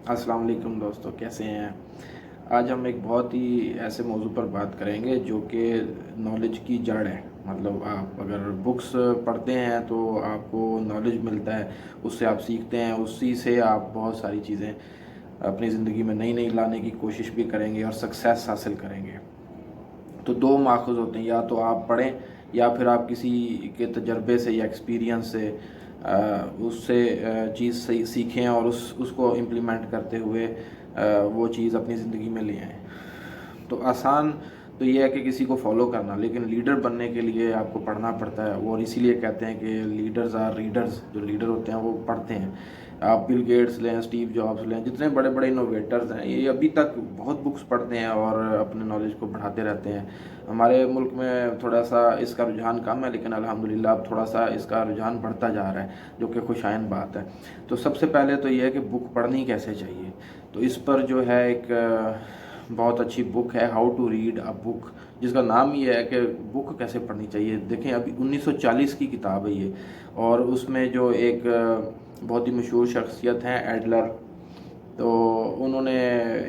अस्सलाम वालेकुम दोस्तों, कैसे हैं। आज हम एक बहुत ही ऐसे मौजू पर बात करेंगे जो कि नॉलेज की जड़ है। मतलब आप अगर बुक्स पढ़ते हैं तो आपको नॉलेज मिलता है, उससे आप सीखते हैं, उसी से आप बहुत सारी चीज़ें अपनी ज़िंदगी में नई नई लाने की कोशिश भी करेंगे और सक्सेस हासिल करेंगे। तो दो माखुज़ होते हैं, या तो आप पढ़ें या फिर आप किसी के तजर्बे से या एक्सपीरियंस से उससे चीज़ सही सीखें और उसको इम्प्लीमेंट करते हुए वो चीज़ अपनी ज़िंदगी में ले आएँ। तो आसान तो ये है कि किसी को फॉलो करना, लेकिन लीडर बनने के लिए आपको पढ़ना पड़ता है। और इसीलिए कहते हैं कि लीडर्स आर रीडर्स। जो लीडर होते हैं वो पढ़ते हैं। आप बिल गेट्स लें, स्टीव जॉब्स लें, जितने बड़े बड़े इनोवेटर्स हैं, ये अभी तक बहुत बुक्स पढ़ते हैं और अपने नॉलेज को बढ़ाते रहते हैं। हमारे मुल्क में थोड़ा सा इसका रुझान कम है, लेकिन अल्हम्दुलिल्लाह अब थोड़ा सा इसका रुझान बढ़ता जा रहा है, जो कि खुशाइन बात है। तो सबसे पहले तो ये है कि बुक पढ़नी कैसे चाहिए। तो इस पर जो है एक बहुत अच्छी बुक है, how to read a book, जिसका नाम ये है कि बुक कैसे पढ़नी चाहिए। देखें, अभी 1940 की किताब है ये, और उसमें जो एक बहुत ही मशहूर शख्सियत हैं, एडलर, तो उन्होंने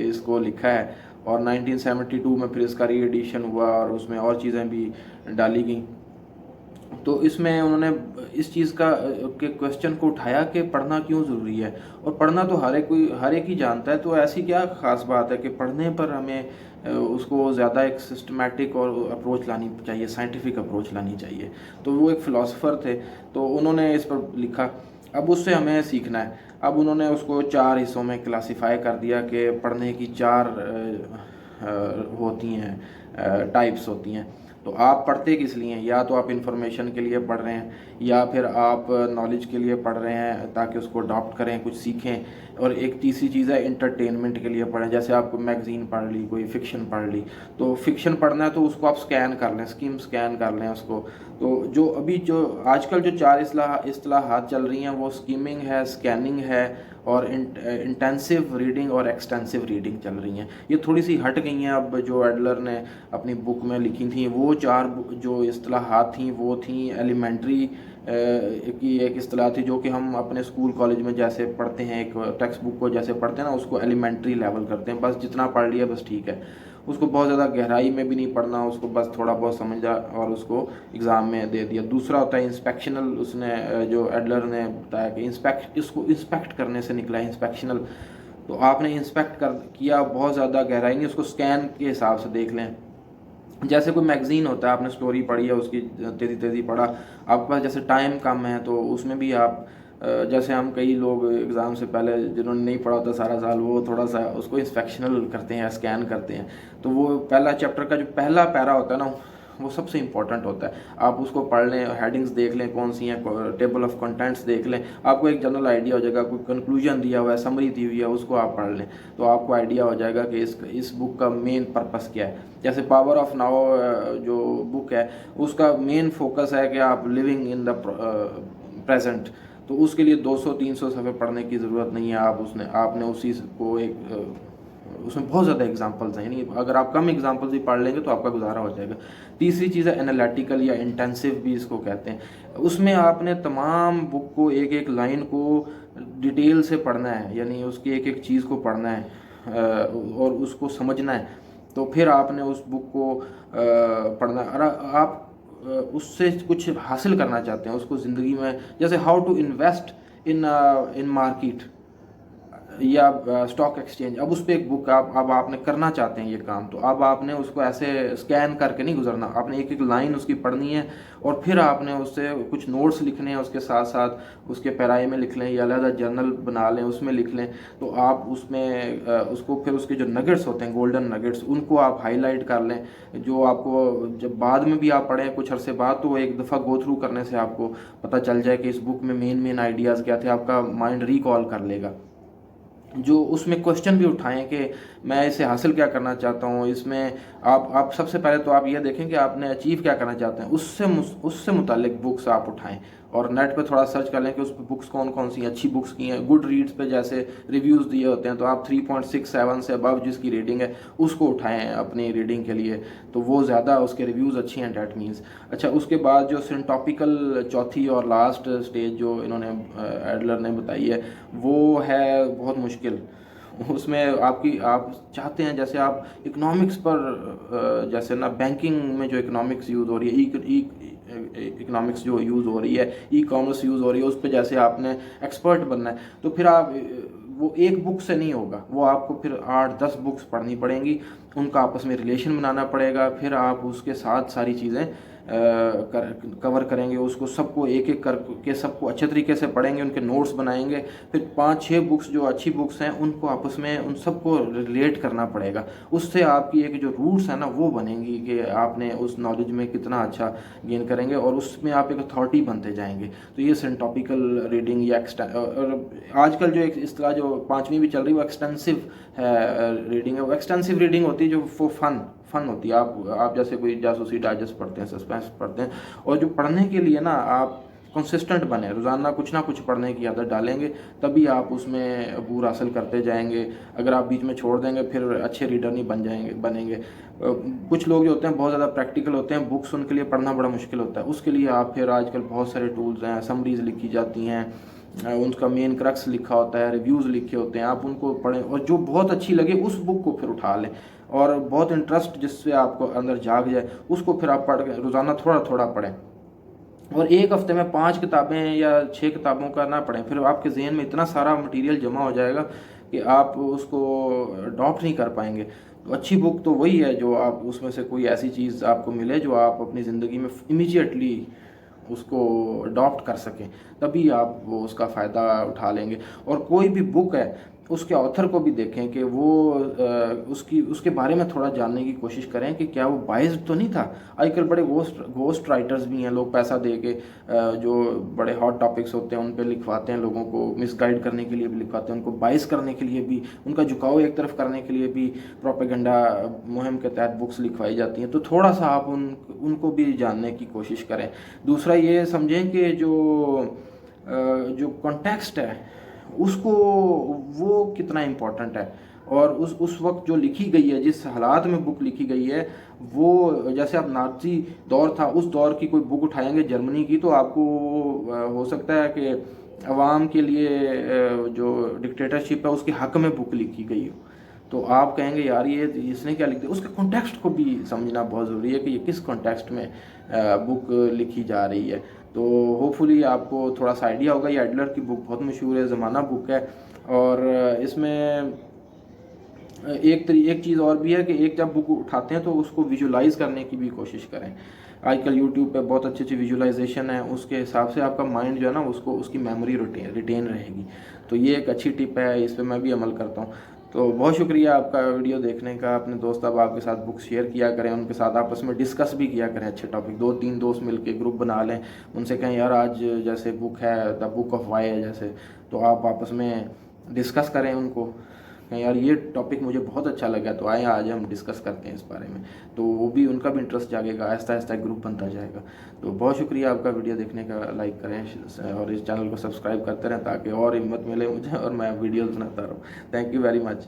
इसको लिखा है। और 1972 में फिर इसका री एडिशन हुआ और उसमें और चीज़ें भी डाली गई। तो इसमें उन्होंने इस चीज़ का के क्वेश्चन को उठाया कि पढ़ना क्यों ज़रूरी है। और पढ़ना तो हर एक ही जानता है, तो ऐसी क्या ख़ास बात है कि पढ़ने पर हमें उसको ज़्यादा एक सिस्टमैटिक और अप्रोच लानी चाहिए, साइंटिफिक अप्रोच लानी चाहिए। तो वो एक फ़िलासफ़र थे, तो उन्होंने इस पर लिखा। अब उससे हमें सीखना है। अब उन्होंने उसको 4 हिस्सों में क्लासिफ़ाई कर दिया कि पढ़ने की 4 होती हैं, टाइप्स होती हैं। तो आप पढ़ते किस लिए हैं? या तो आप इन्फॉर्मेशन के लिए पढ़ रहे हैं, या फिर आप नॉलेज के लिए पढ़ रहे हैं ताकि उसको अडॉप्ट करें, कुछ सीखें। और एक तीसरी चीज़ है इंटरटेनमेंट के लिए पढ़ें, जैसे आप मैगज़ीन पढ़ ली, कोई फ़िक्शन पढ़ ली। तो फ़िक्शन पढ़ना है तो उसको आप स्कैन कर लें, स्किम स्कैन कर लें उसको। तो जो आजकल जो 4 इस्तिलाहात चल रही हैं, वो स्किमिंग है, स्कैनिंग है, और इंटेंसिव रीडिंग और एक्सटेंसिव रीडिंग चल रही हैं। ये थोड़ी सी हट गई हैं अब, जो एडलर ने अपनी बुक में लिखी थी। वो 4 जो इस्तिलाहात थी वो थी एलिमेंट्री की एक इस्तिलाह थी, जो कि हम अपने स्कूल कॉलेज में जैसे पढ़ते हैं, एक टेक्स्ट बुक को जैसे पढ़ते हैं ना, उसको एलिमेंट्री लेवल करते हैं। बस जितना पढ़ लिया बस ठीक है, उसको बहुत ज़्यादा गहराई में भी नहीं पढ़ना, उसको बस थोड़ा बहुत समझा और उसको एग्ज़ाम में दे दिया। दूसरा होता है इंस्पेक्शनल। उसने जो एडलर ने बताया कि इसको इंस्पेक्ट करने से निकला है, इंस्पेक्शनल। तो आपने इंस्पेक्ट कर किया, बहुत ज़्यादा गहराई नहीं, उसको स्कैन के हिसाब से देख लें। जैसे कोई मैगज़ीन होता है, आपने स्टोरी पढ़ी है, उसकी तेज़ी तेज़ी पढ़ा, आपके पास जैसे टाइम कम है, तो उसमें भी आप जैसे हम कई लोग एग्ज़ाम से पहले जिन्होंने नहीं पढ़ा होता सारा साल, वो थोड़ा सा उसको इंस्पेक्शनल करते हैं, स्कैन करते हैं। तो वो पहला चैप्टर का जो पहला पैरा होता है ना, वो सबसे इम्पोर्टेंट होता है। आप उसको पढ़ लें, हेडिंग्स देख लें कौन सी हैं, टेबल ऑफ कंटेंट्स देख लें, आपको एक जनरल आइडिया हो जाएगा। कोई कंक्लूजन दिया हुआ है, समरी दी हुई है, उसको आप पढ़ लें, तो आपको आइडिया हो जाएगा कि इस बुक का मेन पर्पस क्या है। जैसे पावर ऑफ नाउ जो बुक है, उसका मेन फोकस है कि आप लिविंग इन द प्रेजेंट। तो उसके लिए 200-300 सफ़े पढ़ने की ज़रूरत नहीं है। आपने उसी को एक उसमें बहुत ज़्यादा एग्जांपल्स हैं, यानी अगर आप कम एग्जांपल्स भी पढ़ लेंगे तो आपका गुजारा हो जाएगा। तीसरी चीज़ है एनालिटिकल या इंटेंसिव भी इसको कहते हैं। उसमें आपने तमाम बुक को, एक एक लाइन को डिटेल से पढ़ना है, यानी उसकी एक एक चीज़ को पढ़ना है और उसको समझना है। तो फिर आपने उस बुक को पढ़ना, और आप उससे कुछ हासिल करना चाहते हैं उसको ज़िंदगी में। जैसे how to invest in market या स्टॉक एक्सचेंज। अब उस पर एक बुक, आप अब आपने करना चाहते हैं ये काम, तो अब आपने उसको ऐसे स्कैन करके नहीं गुजरना, आपने एक एक लाइन उसकी पढ़नी है। और फिर आपने उससे कुछ नोट्स लिखने हैं, उसके साथ साथ उसके पैराई में लिख लें या अलग जर्नल बना लें, उसमें लिख लें। तो आप उसमें उसको फिर उसके जो नगेट्स होते हैं, गोल्डन नगेट्स, उनको आप हाईलाइट कर लें, जो आपको जब बाद में भी आप पढ़ें कुछ अरसे बाद, तो एक दफ़ा गो थ्रू करने से आपको पता चल जाए कि इस बुक में मेन मेन आइडियाज़ क्या थे, आपका माइंड रिकॉल कर लेगा। जो उसमें क्वेश्चन भी उठाएं कि मैं इसे हासिल क्या करना चाहता हूँ। इसमें आप सबसे पहले तो आप ये देखें कि आपने अचीव क्या करना चाहते हैं, उससे मुतालिक बुक्स आप उठाएं। और नेट पे थोड़ा सर्च कर लें कि उस पर बुक्स कौन कौन सी अच्छी बुक्स की हैं। गुड रीड्स पे जैसे रिव्यूज़ दिए होते हैं, तो आप 3.67 से अबव जिसकी रेटिंग है उसको उठाएं अपनी रीडिंग के लिए, तो वो ज़्यादा उसके रिव्यूज़ अच्छी हैं, डैट मीन्स। अच्छा, उसके बाद जो सिंटॉपिकल चौथी और लास्ट स्टेज जो इन्होंने एडलर ने बताई है, वो है बहुत मुश्किल। उसमें आपकी आप चाहते हैं जैसे आप इकोनॉमिक्स पर जैसे ना बैंकिंग में जो इकोनॉमिक्स यूज़ हो रही है, इकोनॉमिक्स जो यूज़ हो रही है, ई कॉमर्स यूज़ हो रही है, उस पर जैसे आपने एक्सपर्ट बनना है, तो फिर आप वो एक बुक से नहीं होगा, वो आपको फिर 8-10 बुक्स पढ़नी पड़ेंगी, उनका आपस में रिलेशन बनाना पड़ेगा, फिर आप उसके साथ सारी चीज़ें कवर करेंगे, उसको सबको एक एक करके सबको अच्छे तरीके से पढ़ेंगे, उनके नोट्स बनाएंगे, फिर 5-6 बुक्स जो अच्छी बुक्स हैं उनको आपस में उन सबको रिलेट करना पड़ेगा। उससे आपकी एक जो रूट्स है ना वो बनेंगी कि आपने उस नॉलेज में कितना अच्छा गेन करेंगे और उसमें आप एक अथॉरिटी बनते जाएंगे। तो ये सिंटॉपिकल रीडिंग या और आजकल जो एक इस तरह जो 5वीं भी चल रही है वो एक्सटेंसिव रीडिंग है। वो एक्सटेंसिव रीडिंग होती है जो वो फन होती है। आप जैसे कोई जासूसी डाइजेस्ट पढ़ते हैं, सस्पेंस पढ़ते हैं, और जो पढ़ने के लिए ना आप कंसिस्टेंट बने, रोज़ाना कुछ ना कुछ पढ़ने की आदत डालेंगे, तभी आप उसमें अबूर हासिल करते जाएंगे। अगर आप बीच में छोड़ देंगे फिर अच्छे रीडर नहीं बनेंगे। कुछ लोग जो होते हैं बहुत ज़्यादा प्रैक्टिकल होते हैं, बुक्स उनके लिए पढ़ना बड़ा मुश्किल होता है। उसके लिए आप फिर आजकल बहुत सारे टूल्स हैं, समरीज लिखी जाती हैं, उनका मेन क्रक्स लिखा होता है, रिव्यूज़ लिखे होते हैं, आप उनको पढ़ें और जो बहुत अच्छी लगे उस बुक को फिर उठा लें, और बहुत इंटरेस्ट जिससे आपको अंदर जाग जाए उसको फिर आप पढ़ के रोज़ाना थोड़ा थोड़ा पढ़ें। और एक हफ्ते में 5 किताबें या 6 किताबों का ना पढ़ें, फिर आपके जहन में इतना सारा मटेरियल जमा हो जाएगा कि आप उसको अडॉप्ट नहीं कर पाएंगे। तो अच्छी बुक तो वही है जो आप उसमें से कोई ऐसी चीज़ आपको मिले जो आप अपनी ज़िंदगी में इमीडिएटली उसको अडॉप्ट कर सकें, तभी आप वो उसका फ़ायदा उठा लेंगे। और कोई भी बुक है उसके ऑथर को भी देखें कि वो उसके बारे में थोड़ा जानने की कोशिश करें कि क्या वो बाइस्ड तो नहीं था। आजकल बड़े घोस्ट राइटर्स भी हैं, लोग पैसा दे के जो बड़े हॉट टॉपिक्स होते हैं उन पे लिखवाते हैं, लोगों को मिसगाइड करने के लिए भी लिखवाते हैं, उनको बाइस करने के लिए भी, उनका झुकाव एक तरफ करने के लिए भी प्रोपेगेंडा मुहिम के तहत बुक्स लिखवाई जाती हैं। तो थोड़ा सा आप उनको भी जानने की कोशिश करें। दूसरा ये समझें कि जो कॉन्टेक्स्ट है उसको वो कितना इम्पोर्टेंट है, और उस वक्त जो लिखी गई है, जिस हालात में बुक लिखी गई है, वो जैसे आप नाज़ी दौर था उस दौर की कोई बुक उठाएंगे जर्मनी की, तो आपको हो सकता है कि अवाम के लिए जो डिक्टेटरशिप है उसके हक में बुक लिखी गई हो, तो आप कहेंगे यार ये इसने क्या लिख दिया। उसके कॉन्टेक्स्ट को भी समझना बहुत ज़रूरी है कि ये किस कॉन्टेक्स्ट में बुक लिखी जा रही है। तो होपफुली आपको थोड़ा सा आइडिया होगा। ये एडलर की बुक बहुत मशहूर है, ज़माना बुक है, और इसमें एक चीज़ और भी है कि एक जब बुक उठाते हैं तो उसको विजुलाइज़ करने की भी कोशिश करें। आजकल यूट्यूब पे बहुत अच्छी अच्छी विजुलाइजेशन है, उसके हिसाब से आपका माइंड जो है ना उसको उसकी मेमोरी रिटेन रहेगी। तो ये एक अच्छी टिप है, इस पर मैं भी अमल करता हूँ। तो बहुत शुक्रिया आपका वीडियो देखने का। अपने दोस्त अब आपके साथ बुक शेयर किया करें, उनके साथ आपस में डिस्कस भी किया करें अच्छे टॉपिक। 2-3 दोस्त मिलके ग्रुप बना लें, उनसे कहें यार आज जैसे बुक है द बुक ऑफ वाई है जैसे, तो आप आपस में डिस्कस करें उनको, कहें यार ये टॉपिक मुझे बहुत अच्छा लगा तो आए आज हम डिस्कस करते हैं इस बारे में। तो वो भी उनका भी इंटरेस्ट जागेगा, आहिस्ता आहिस्ता ग्रुप बनता जाएगा। तो बहुत शुक्रिया आपका वीडियो देखने का। लाइक करें और इस चैनल को सब्सक्राइब करते रहें ताकि और हिम्मत मिले मुझे और मैं वीडियोज़ बनाता रहूँ। Thank you very much.